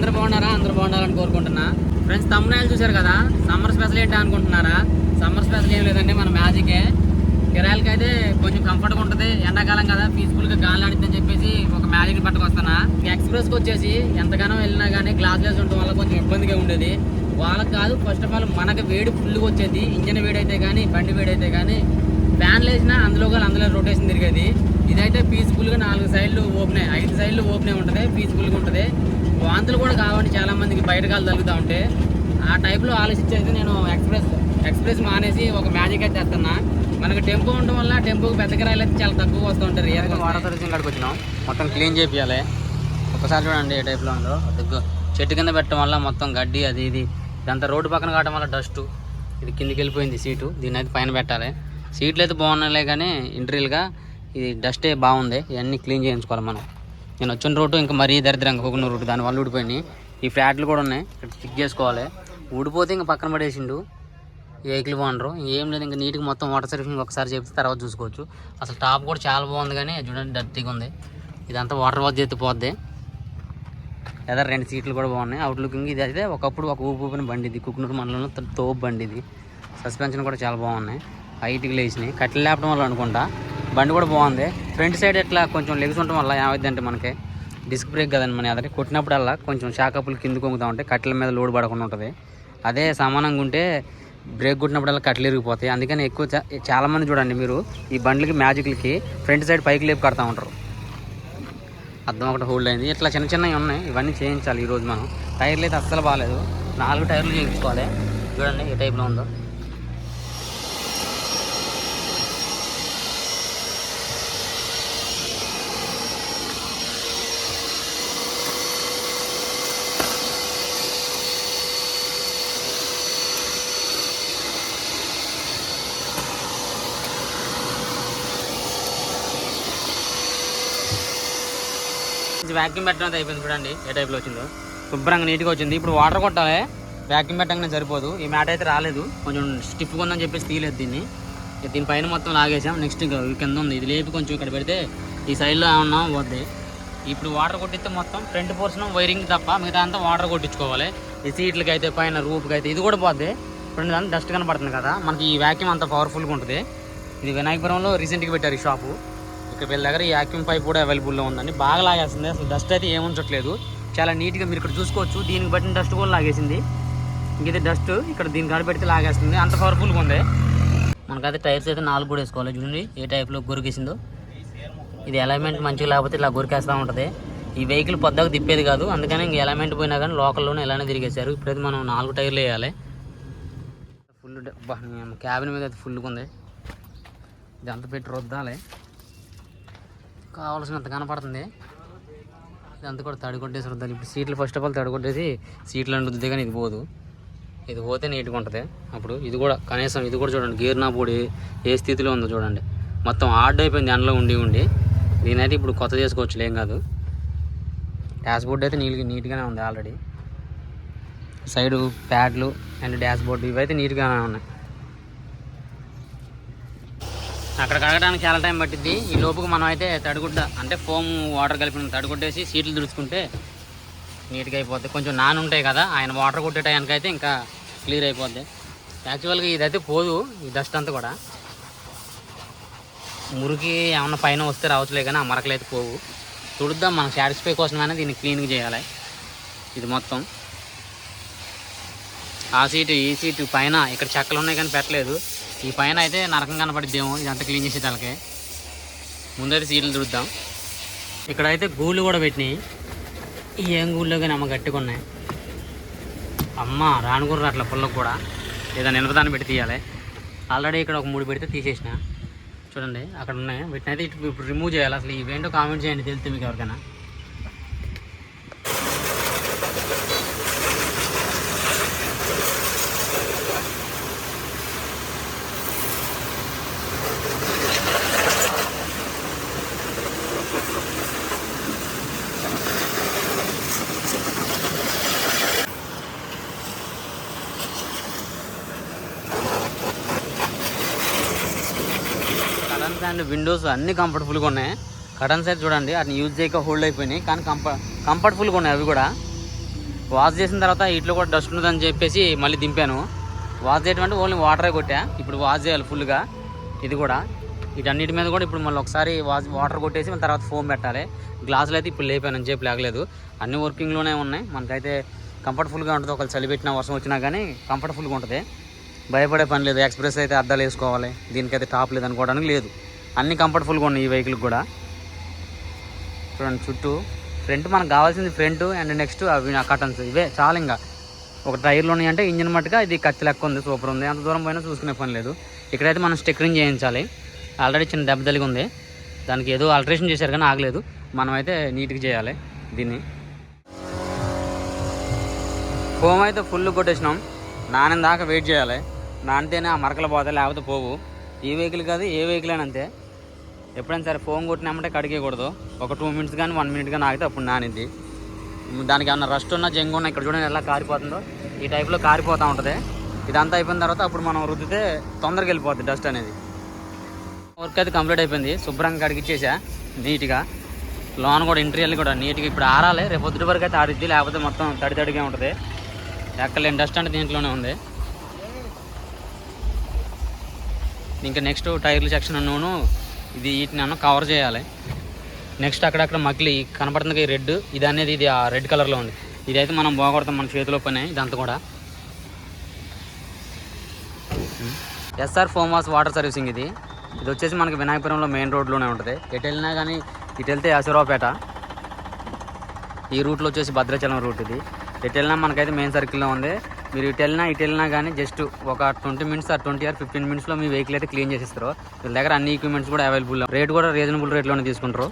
అందరూ బాగున్నారా? అందరూ బాగుండాలని కోరుకుంటున్నా. ఫ్రెండ్స్, థంబ్నెయిల్ చూశారు కదా, సమ్మర్ స్పెషల్ ఏంటి అనుకుంటున్నారా? సమ్మర్ స్పెషల్ ఏం లేదండి, మన మ్యాజికే. కిరాయిలకి అయితే కొంచెం కంఫర్ట్గా ఉంటుంది, ఎండాకాలం కదా, పీస్ఫుల్గా గాలి ఆడిద్దని చెప్పేసి ఒక మ్యాజిక్ పట్టుకొస్తున్నా. ఎక్స్ప్రెస్కి వచ్చేసి ఎంతగానో వెళ్ళినా కానీ గ్లాస్లెస్ ఉండడం వల్ల కొంచెం ఇబ్బందిగా ఉండేది. వాళ్ళకి కాదు, ఫస్ట్ ఆఫ్ ఆల్ మనకి వేడి ఫుల్గా వచ్చేది. ఇంజన్ వేడైతే కానీ, బండి వేడైతే కానీ, ఫ్యాన్లు వేసినా అందులో రొటేషన్ తిరిగేది. ఇదైతే పీస్ఫుల్గా 4 సైడ్లు ఓపెనే, 5 సైడ్లు ఓపెనే ఉంటుంది, పీస్ఫుల్గా ఉంటుంది. వాంతులు కూడా కావండి చాలా మందికి, బయట కాలు తగ్గుతూ ఉంటే. ఆ టైప్లో ఆలోచించేసి నేను ఎక్స్ప్రెస్ మానేసి ఒక మ్యాజిక్ అయితే తెస్తున్నా. మనకు టెంపో ఉండడం వల్ల టెంపోకి పెద్ద కిరాయిలు అయితే చాలా తక్కువ వస్తూ ఉంటారు. రియల్గా వాటర్ సర్వీసింగ్ కాడికి వచ్చినాం, మొత్తం క్లీన్ చేయాలి. ఒకసారి చూడండి ఏ టైప్లో ఉందో. చెట్టు కింద పెట్టడం వల్ల మొత్తం గడ్డి అది ఇది ఇదంతా రోడ్డు పక్కన కావడం వల్ల డస్ట్ ఇది కిందికి వెళ్ళిపోయింది. సీటు దీన్ని అయితే పైన పెట్టాలి. సీట్లు అయితే బాగున్నాయిలే కానీ ఇంటీరియల్గా ఇది డస్టే బాగుంది. ఇవన్నీ క్లీన్ చేయించుకోవాలి మనం. నేను వచ్చిన రోడ్డు ఇంకా మరీ దరిద్రంగా కుక్కున రోడ్డు, దానివల్ల ఊడిపోయినాయి. ఈ ఫ్లాట్లు కూడా ఉన్నాయి, ఇక్కడ చెక్ చేసుకోవాలి. ఊడిపోతే ఇంకా పక్కన పడేసిండు ఈ వెహికల్ ఓనరు. ఏం లేదు, ఇంకా నీట్గా మొత్తం వాటర్ సర్వీసింగ్ ఒకసారి చెప్తే తర్వాత చూసుకోవచ్చు. అసలు టాప్ కూడా చాలా బాగుంది కానీ చూడండి డర్టీగా ఉంది. ఇదంతా వాటర్ వాష్ చేస్తే పోద్ది. లేదా 2 సీట్లు కూడా బాగున్నాయి. అవుట్లుకింగ్ ఇది అయితే ఒకప్పుడు ఒక ఊపిన బండి ఇది, కుక్కునూరు మండలంలో తోపు బండి ఇది. సస్పెన్షన్ కూడా చాలా బాగున్నాయి, హైట్గా లేచినాయి. కట్టెలు లేపడం వల్ల అనుకుంటా. బండి కూడా బాగుంది. ఫ్రంట్ సైడ్ ఎట్లా కొంచెం లెగ్స్ ఉండటం వల్ల ఏమైందంటే మనకి డిస్క్ బ్రేక్ కదండి మన అదే కొట్టినప్పుడల్లా కొంచెం షాకప్పులు కిందకు వంగుతూ ఉంటాయి, కట్టెల మీద లోడ్ పడకుండా ఉంటుంది. అదే సమానంగా ఉంటే బ్రేక్ కొట్టినప్పుడల్లా కట్టెలు ఇరిగిపోతాయి. అందుకని ఎక్కువ చాలామంది చూడండి మీరు ఈ బండ్లకి మ్యాజిక్లకి ఫ్రంట్ సైడ్ పైకి లేపు కడతా ఉంటారు. అద్దం ఒకటి హోల్డ్ అయింది. ఇట్లా చిన్న చిన్నవి ఉన్నాయి, ఇవన్నీ చేయించాలి ఈరోజు మనం. టైర్లు అయితే అస్సలు బాగాలేదు, 4 టైర్లు చేయించుకోవాలి. చూడండి ఏ టైప్లో ఉందో. వ్యాక్యూమ్ పెట్టడం అయిపోయింది. చూడండి ఏ టైప్లో వచ్చిందో, శుభ్రంగా నీట్గా వచ్చింది. ఇప్పుడు వాటర్ కొట్టాలి, వ్యాక్యూమ్ పెట్టగానే సరిపోదు. ఈ మ్యాట్ అయితే రాలేదు, కొంచెం స్టిఫ్గా ఉందని చెప్పేసి తీయలేదు దీన్ని. దీనిపైన మొత్తం లాగేసాం. నెక్స్ట్ ఇంకా కింద ఉంది, ఇది లేపి కొంచెం ఇక్కడ పెడితే ఈ సైడ్లో ఏమన్నా పోద్ది. ఇప్పుడు వాటర్ కొట్టిస్తే మొత్తం ఫ్రంట్ పోర్షన్ వైరింగ్ తప్ప మిగతా అంతా వాటర్ కొట్టించుకోవాలి. ఈ సీట్లకి అయితే పైన రూఫ్కి అయితే ఇది కూడా పోద్ది. ఫ్రంట్ దాన్ని డస్ట్ కనపడుతుంది కదా మనకి. ఈ వ్యాక్యూమ్ అంత పవర్ఫుల్గా ఉంటుంది. ఇది వినాయకపురంలో రీసెంట్గా పెట్టారు ఈ షాపు. ఇక్కడ వీళ్ళ దగ్గర ఈ వ్యాక్యూమ్ పైప్ కూడా అవైలబుల్లో ఉందండి. బాగా లాగేస్తుంది, అసలు డస్ట్ అయితే ఏముంచట్లేదు. చాలా నీట్గా మీరు ఇక్కడ చూసుకోవచ్చు. దీనికి బట్టిన డస్ట్ కూడా లాగేసింది. ఇంకైతే డస్ట్ ఇక్కడ దీని కాడ పెడితే లాగేస్తుంది, అంత పవర్ఫుల్గా ఉంది. మనకైతే టైర్స్ అయితే 4 కూడా వేసుకోవాలి. చూడండి ఏ టైప్లో గొరికేసిందో. ఇది అలైన్మెంట్ మంచిగా లేకపోతే ఇలా గొరికేస్తూ ఉంటుంది. ఈ వెహికల్ పొద్దుకు తిప్పేది కాదు, అందుకని ఇంక అలైన్మెంట్ పోయినా కానీ లోకల్లోనే ఇలానే తిరిగేశారు. ఇప్పుడైతే మనం 4 టైర్లు వేయాలి. ఫుల్ క్యాబిన్ మీద అయితే ఫుల్గా ఉంది. ఇదంతా పెట్టి రుద్దాలి, కావాల్సినంత కనపడుతుంది. ఇదంతా కూడా తడి కొట్టేసి రుద్దాలి. ఇప్పుడు సీట్లు ఫస్ట్ ఆఫ్ ఆల్ తడి కొట్టేసి సీట్లు అంటుంది కానీ ఇది పోదు. ఇది పోతే నీట్గా ఉంటుంది. అప్పుడు ఇది కూడా కనీసం ఇది కూడా చూడండి, గేర్ నా పొడి ఏ స్థితిలో ఉందో చూడండి. మొత్తం హార్డ్ అయిపోయింది ఎండలో ఉండి. దీనైతే ఇప్పుడు కొత్త చేసుకోవచ్చు, ఏం కాదు. డాష్ బోర్డ్ అయితే నీట్గానే ఉంది ఆల్రెడీ. సైడు ప్యాడ్లు అండ్ డాష్ బోర్డు ఇవైతే నీట్గానే ఉన్నాయి. అక్కడ కడగడానికి చాలా టైం పట్టింది. ఈ లోపుకు మనం అయితే తడిగుడ్డ అంటే ఫోమ్ వాటర్ కలిపిన తడిగుడ్డేసి సీట్లు తుడుచుకుంటే నీట్గా అయిపోద్ది. కొంచెం ఉంటాయి కదా, ఆయన వాటర్ కొట్టే టైంకి అయితే ఇంకా క్లియర్ అయిపోద్ది. యాక్చువల్గా ఇదైతే పోదు, ఈ డస్ట్ అంతా కూడా. మురికి ఏమన్నా పైన వస్తే రావచ్చులే కానీ ఆ మరకలు అయితే పోవు. తుడుద్దాం, మనం సాటిస్ఫై కోసమైనా దీన్ని క్లీన్గా చేయాలి. ఇది మొత్తం ఆ సీటు ఈ సీటు పైన ఇక్కడ చెక్కలు ఉన్నాయి కానీ పెట్టలేదు. ఈ పైన అయితే నరకం కనపడిద్దేమో ఇదంతా క్లీన్ చేసే తలకే. ముందైతే సీట్లు తుడుద్దాం. ఇక్కడైతే గూళ్ళు కూడా పెట్టినాయి. ఏం గూళ్ళో కానీ అమ్మ గట్టిగా ఉన్నాయి. అమ్మ రానుకూర అట్లా పుల్లకు కూడా ఏదైనా నిలబదాన్ని పెట్టి తీయాలి. ఆల్రెడీ ఇక్కడ ఒక 3 పెడితే తీసేసిన. చూడండి అక్కడ ఉన్నాయి, వీటిని అయితే ఇప్పుడు రిమూవ్ చేయాలి. అసలు ఇవేంటో కామెంట్ చేయండి, తెలిస్తే మీకు ఎవరికైనా. కర్టన్స్ అండ్ విండోస్ అన్నీ కంఫర్టబుల్గా ఉన్నాయి. కర్టన్స్ అయితే చూడండి అన్ని యూజ్ చేయక హోల్డ్ అయిపోయినాయి, కానీ కంఫర్టబుల్గా ఉన్నాయి అవి కూడా. వాష్ చేసిన తర్వాత వీటిలో కూడా డస్ట్ ఉంటుందని చెప్పేసి మళ్ళీ దింపాను. వాష్ చేయడం అంటే ఓన్లీ వాటరే కొట్టా. ఇప్పుడు వాష్ చేయాలి ఫుల్గా. ఇది కూడా వీటన్నిటి మీద కూడా ఇప్పుడు మళ్ళీ ఒకసారి వాటర్ కొట్టేసి మళ్ళీ తర్వాత ఫోమ్ పెట్టాలి. గ్లాసులు అయితే ఇప్పుడు లేపానని చెప్పి లేగలేదు. అన్ని వర్కింగ్లోనే ఉన్నాయి. మనకైతే కంఫర్టబుల్గా ఉంటుంది. ఒకవేళ చలి పెట్టినా వర్షం వచ్చినా కానీ కంఫర్టబుల్గా ఉంటుంది. భయపడే పని లేదు. ఎక్స్ప్రెస్ అయితే అద్దాలు వేసుకోవాలి, దీనికైతే టాప్ లేదు అనుకోవడానికి లేదు. అన్నీ కంఫర్టబుల్గా ఉన్నాయి ఈ వెహికల్కి కూడా. చూడండి చుట్టూ ఫ్రంట్ మనకు కావాల్సింది ఫ్రంట్ అండ్ నెక్స్ట్ అవి కటన్స్ ఇవే చాలా. ఇంకా ఒక టైర్లు ఉన్నాయి అంటే ఇంజిన్ మట్టుగా ఇది ఖర్చు లెక్క ఉంది, సూపర్ ఉంది. అంత దూరం పోయినా చూసుకునే పని లేదు. ఇక్కడైతే మనం స్టిక్కరింగ్ చేయించాలి. ఆల్రెడీ చిన్న దెబ్బ తగిలి ఉంది, దానికి ఏదో ఆల్టరేషన్ చేశారు కానీ ఆగలేదు. మనమైతే నీట్గా చేయాలి దీన్ని. ఫోమ్ అయితే ఫుల్ కొట్టేసినాం. నానిన దాకా వెయిట్ చేయాలి. నానితేనే ఆ మరకలు పోతాయి, లేకపోతే పోవు. ఈ వెహికల్ కాదు ఏ వెహికల్ అయినా అంతే. ఎప్పుడైనా సరే ఫోమ్ కొట్టినామంటే కడిగేయకూడదు. ఒక 2 minutes కానీ 1 minute కానీ ఆగితే అప్పుడు నానిద్ది. దానికి ఏమన్నా రస్ట్ ఉన్నా జంగు ఉన్నా ఇక్కడ చూడండి ఎలా కారిపోతుందో ఈ టైప్లో కారిపోతూ ఉంటుంది. ఇదంతా అయిపోయిన తర్వాత అప్పుడు మనం రుద్దితే తొందరగా వెళ్ళిపోద్ది డస్ట్ అనేది. వర్క్ అయితే కంప్లీట్ అయిపోయింది. శుభ్రంగా కడిగిచ్చేసా నీట్గా. లోన్ కూడా ఇంటీరియల్ కూడా నీట్గా ఇప్పుడు ఆరాలి. రేపు పొద్దుటి వరకు అయితే ఆరిద్ది, లేకపోతే మొత్తం తడిగా ఉంటుంది. ఎక్కలేని డస్ట్ అంటే దీంట్లోనే ఉంది. ఇంకా నెక్స్ట్ టైర్ల సెక్షన్ అన్నోను ఇది వీటిని అన్న కవర్ చేయాలి. నెక్స్ట్ అక్కడక్కడ మకిలి కనపడుతుంది రెడ్, ఇది అనేది ఇది ఆ రెడ్ కలర్లో ఉంది. ఇదైతే మనం బాగొడతాం మన చేతిలో పని ఇదంతా కూడా. S R foam wash water servicing ఇది వచ్చేసి మనకి వినాయకపురంలో మెయిన్ రోడ్లోనే ఉంటుంది. ఎటు వెళ్ళినా కానీ ఇటు వెళ్తే అసురావుపేట, ఈ రూట్లో వచ్చేసి భద్రాచలం రూట్. ఇది ఎటు వెళ్ళినా మనకైతే మెయిన్ సర్కిల్లో ఉంది. మీరు ఇటు వెళ్ళినా కానీ జస్ట్ ఒక 20 minutes or 20 or 15 minutesలో me vehicle అయితే క్లీన్ చేసిస్తారు. వీళ్ళ దగ్గర అన్ని ఎక్విప్మెంట్స్ కూడా అవైలబుల్. రేట్ కూడా రీజనబుల్ రేట్లోనే తీసుకుంటారు.